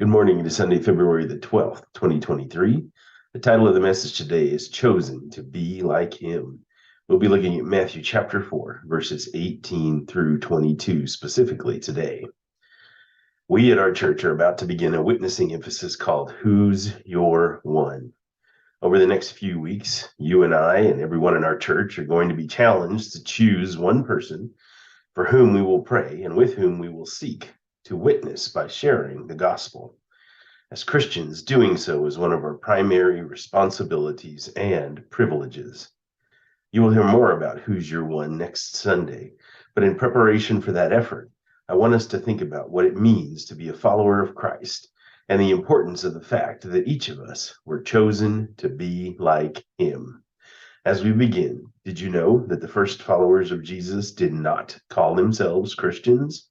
Good morning. It is Sunday, February the 12th, 2023. The title of the message today is Chosen to Be Like Him. We'll be looking at Matthew chapter 4, verses 18 through 22 specifically today. We at our church are about to begin a witnessing emphasis called Who's Your One? Over the next few weeks, you and I and everyone in our church are going to be challenged to choose one person for whom we will pray and with whom we will seek to witness by sharing the gospel. As Christians, doing so is one of our primary responsibilities and privileges. You will hear more about Who's Your One next Sunday, but in preparation for that effort, I want us to think about what it means to be a follower of Christ and the importance of the fact that each of us were chosen to be like him. As we begin, did you know that the first followers of Jesus did not call themselves Christians?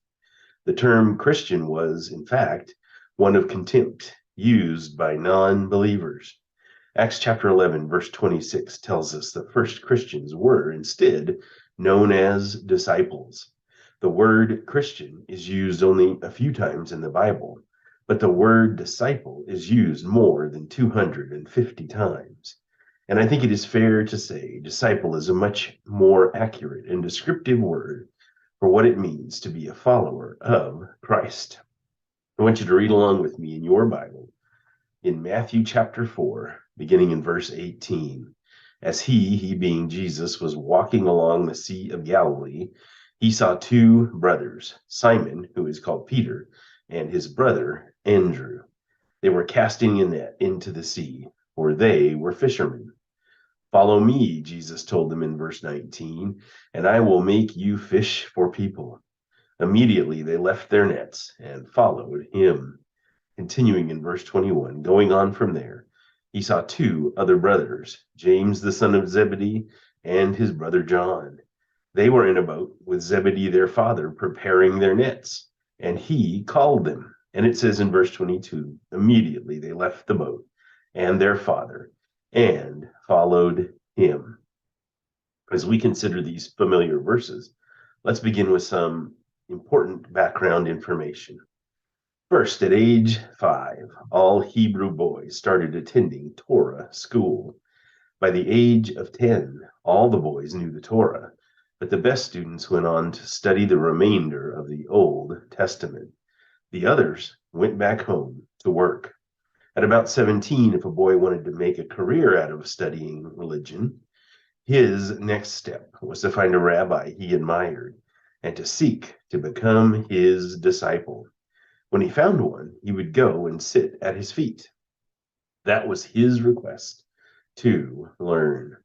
The term Christian was, in fact, one of contempt used by non-believers. Acts chapter 11, verse 26 tells us that first Christians were instead known as disciples. The word Christian is used only a few times in the Bible, but the word disciple is used more than 250 times. And I think it is fair to say disciple is a much more accurate and descriptive word for what it means to be a follower of Christ. I want you to read along with me in your Bible in Matthew chapter 4, beginning in verse 18. As he being Jesus, was walking along the Sea of Galilee, he saw two brothers, Simon, who is called Peter, and his brother Andrew. They were casting a net into the sea, for they were fishermen. Follow me, Jesus told them in verse 19, and I will make you fish for people. Immediately they left their nets and followed him. Continuing in verse 21, going on from there, he saw two other brothers, James the son of Zebedee and his brother John. They were in a boat with Zebedee their father preparing their nets, and he called them. And it says in verse 22, immediately they left the boat and their father and followed him. As we consider these familiar verses, let's begin with some important background information. First, at age 5, all Hebrew boys started attending Torah school. By the age of 10, all the boys knew the Torah, but the best students went on to study the remainder of the Old Testament. The others went back home to work. At about 17, if a boy wanted to make a career out of studying religion, his next step was to find a rabbi he admired and to seek to become his disciple. When he found one, he would go and sit at his feet. That was his request to learn.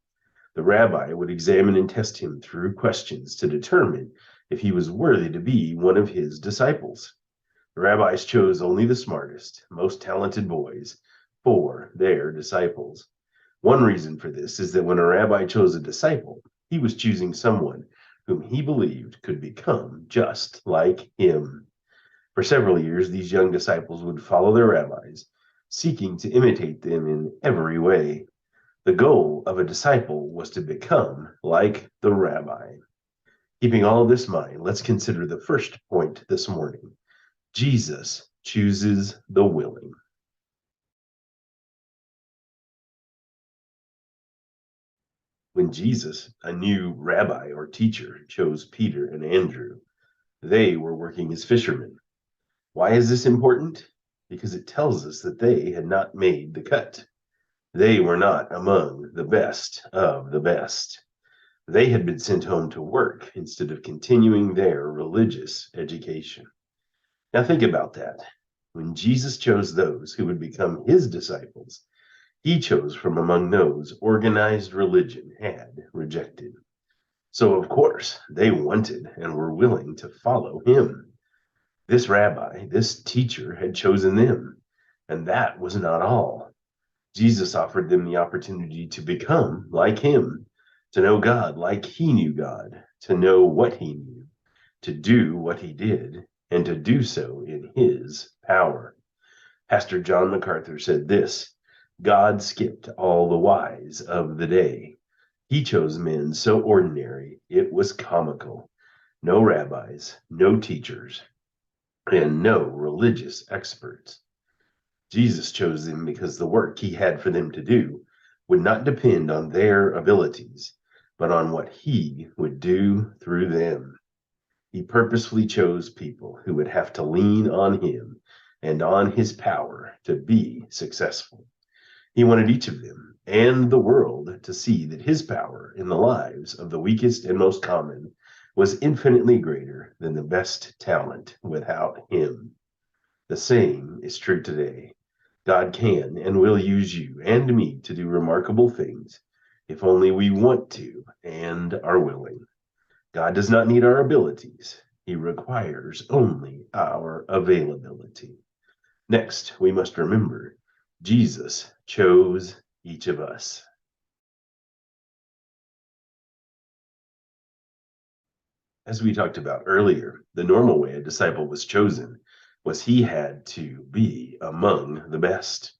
The rabbi would examine and test him through questions to determine if he was worthy to be one of his disciples. The rabbis chose only the smartest, most talented boys for their disciples. One reason for this is that when a rabbi chose a disciple, he was choosing someone whom he believed could become just like him. For several years, these young disciples would follow their rabbis, seeking to imitate them in every way. The goal of a disciple was to become like the rabbi. Keeping all of this in mind, let's consider the first point this morning. Jesus chooses the willing. When Jesus, a new rabbi or teacher, chose Peter and Andrew, they were working as fishermen. Why is this important? Because it tells us that they had not made the cut. They were not among the best of the best. They had been sent home to work instead of continuing their religious education. Now think about that. When Jesus chose those who would become his disciples, he chose from among those organized religion had rejected. So, of course, they wanted and were willing to follow him. This rabbi, this teacher, had chosen them, and that was not all. Jesus offered them the opportunity to become like him, to know God like he knew God, to know what he knew, to do what he did, and to do so in his power. Pastor John MacArthur said this: God skipped all the whys of the day. He chose men so ordinary it was comical. No rabbis, no teachers, and no religious experts. Jesus chose them because the work he had for them to do would not depend on their abilities, but on what he would do through them. He purposefully chose people who would have to lean on him and on his power to be successful. He wanted each of them and the world to see that his power in the lives of the weakest and most common was infinitely greater than the best talent without him. The same is true today. God can and will use you and me to do remarkable things if only we want to and are willing. God does not need our abilities. He requires only our availability. Next, we must remember Jesus chose each of us. As we talked about earlier, the normal way a disciple was chosen was he had to be among the best.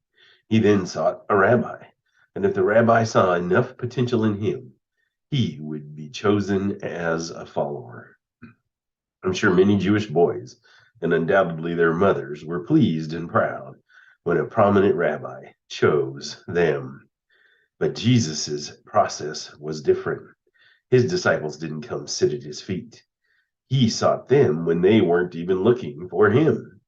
He then sought a rabbi, and if the rabbi saw enough potential in him, he would be chosen as a follower. I'm sure many Jewish boys, and undoubtedly their mothers, were pleased and proud when a prominent rabbi chose them. But Jesus's process was different. His disciples didn't come sit at his feet. He sought them when they weren't even looking for him.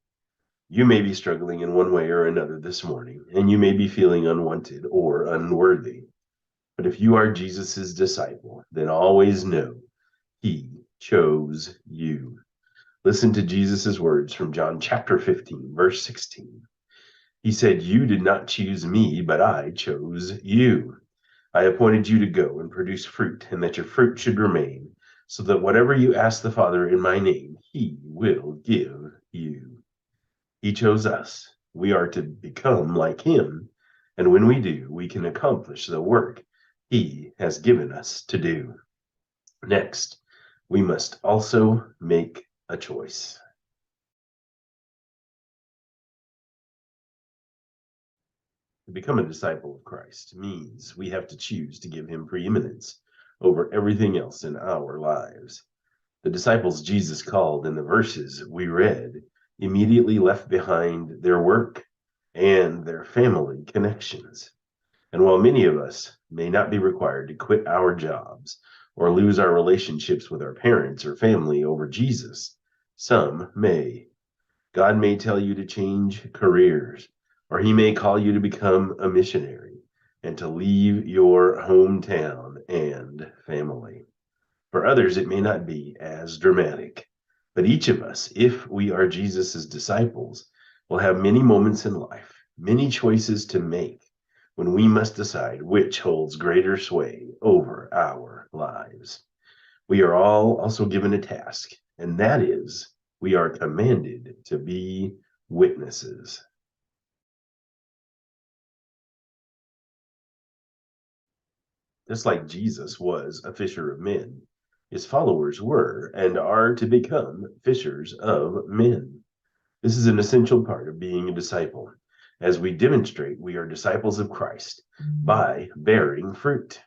You may be struggling in one way or another this morning, and you may be feeling unwanted or unworthy. But if you are Jesus's disciple, then always know he chose you. Listen to Jesus's words from John chapter 15, verse 16. He said, "You did not choose me, but I chose you. I appointed you to go and produce fruit, and that your fruit should remain, so that whatever you ask the Father in my name, he will give you." He chose us. We are to become like him, and when we do, we can accomplish the work he has given us to do. Next, we must also make a choice. To become a disciple of Christ means we have to choose to give him preeminence over everything else in our lives. The disciples Jesus called in the verses we read immediately left behind their work and their family connections. And while many of us may not be required to quit our jobs or lose our relationships with our parents or family over Jesus, some may. God may tell you to change careers, or he may call you to become a missionary and to leave your hometown and family. For others, it may not be as dramatic, but each of us, if we are Jesus's disciples, will have many moments in life, many choices to make when we must decide which holds greater sway over our lives. We are all also given a task, and that is we are commanded to be witnesses. Just like Jesus was a fisher of men, his followers were and are to become fishers of men. This is an essential part of being a disciple. As we demonstrate, we are disciples of Christ by bearing fruit.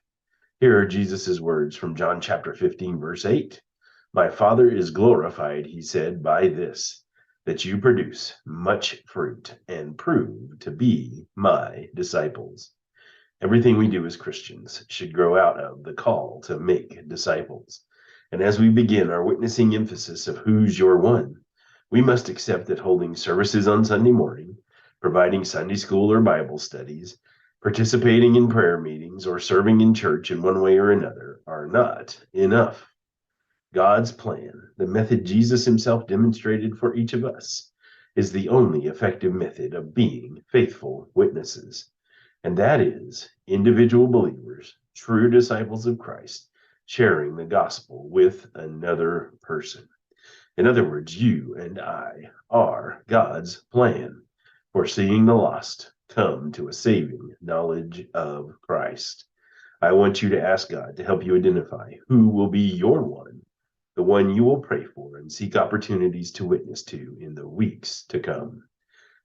Here are Jesus' words from John chapter 15, verse 8. "My Father is glorified," he said, "by this, that you produce much fruit and prove to be my disciples." Everything we do as Christians should grow out of the call to make disciples. And as we begin our witnessing emphasis of who's your one, we must accept that holding services on Sunday morning, providing Sunday school or Bible studies, participating in prayer meetings, or serving in church in one way or another are not enough. God's plan, the method Jesus himself demonstrated for each of us, is the only effective method of being faithful witnesses. And that is individual believers, true disciples of Christ, sharing the gospel with another person. In other words, you and I are God's plan for seeing the lost come to a saving knowledge of Christ. I want you to ask God to help you identify who will be your one, the one you will pray for and seek opportunities to witness to in the weeks to come.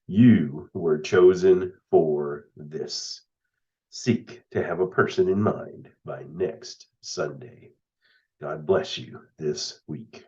You were chosen for this. Seek to have a person in mind by next Sunday. God bless you this week.